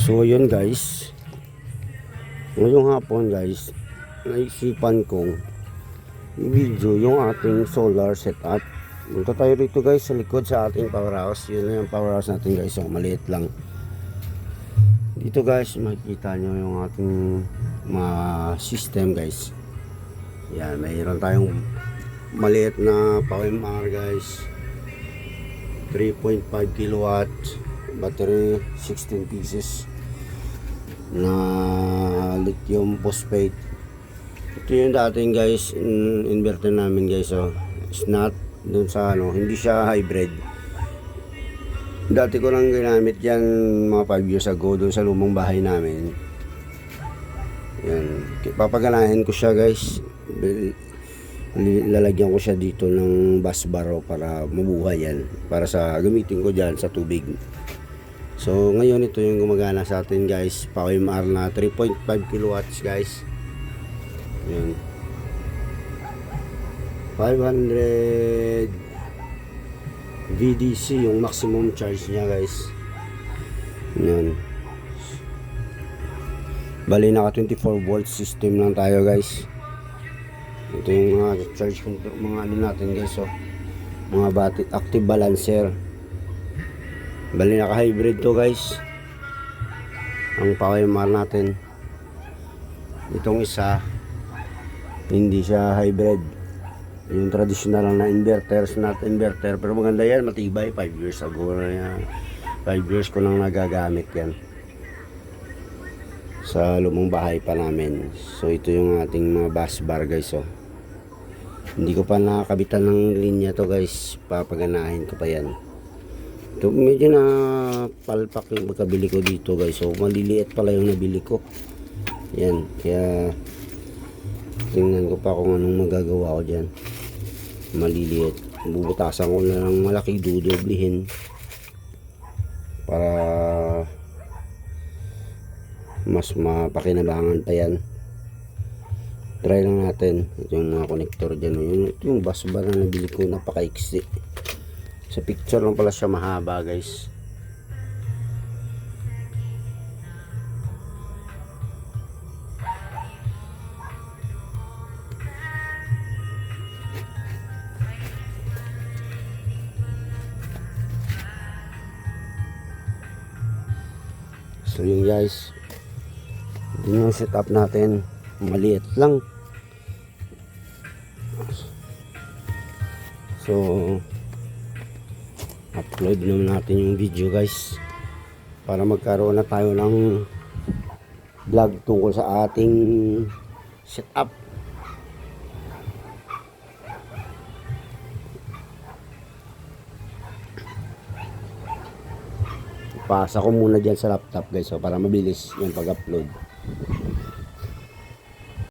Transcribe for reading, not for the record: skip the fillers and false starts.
So yun guys, ngayong hapon guys, naisipan kong i-video yung ating solar setup. Punta tayo rito guys sa likod sa ating power house. Yun na yung power house natin guys, so maliit lang. Dito guys makikita nyo yung ating mga system guys. Yan, mayroon tayong maliit na PowerMR guys, 3.5 kilowatt battery, 16 pieces na lithium phosphate. Ito yung dating guys inverter namin guys, so it's not dun sa hindi siya hybrid. Dati ko lang ginamit yan mga 5 years ago dun sa lumang bahay namin. Yan, papaganahin ko siya guys, lalagyan ko siya dito ng bus bar para mabuhay yan, para sa gamitin ko dyan sa tubig. So ngayon ito yung gumagana sa atin guys, PowerMR na 3.5 kilowatts guys. Yan, 500 VDC yung maximum charge niya guys. Yan, bali naka 24 volt system lang tayo guys. Ito yung mga charge mga natin guys, so mga battery active balancer. Bali naka hybrid to guys ang PowerMR natin. Itong isa hindi siya hybrid, yung traditional lang na inverter, not inverter, pero maganda yan, matibay. 5 years ago na yan, 5 years ko lang nagagamit yan sa lumang bahay pa namin. So ito yung ating mga bus bar guys, so hindi ko pa nakakabitan ng linya to guys, papaganahin ko pa yan. Ito medyo na palpak yung pagkabili ko dito guys, so maliliit pala yung nabili ko. Yan, kaya tingnan ko pa kung anong magagawa ko dyan. Maliliit, bubutasan ko na ng malaki, dudoblihin para mas mapakinabangan pa yan. Try lang natin. Ito yung mga connector dyan. Ito yung bus bar na nabili ko, napakaiksi. Sa picture lang pala siya mahaba guys. So yun guys, yun yung setup natin, maliit lang. So upload naman natin yung video guys para magkaroon na tayo ng vlog tungkol sa ating setup. Pasa ko muna dyan sa laptop guys, so para mabilis yung pag-upload.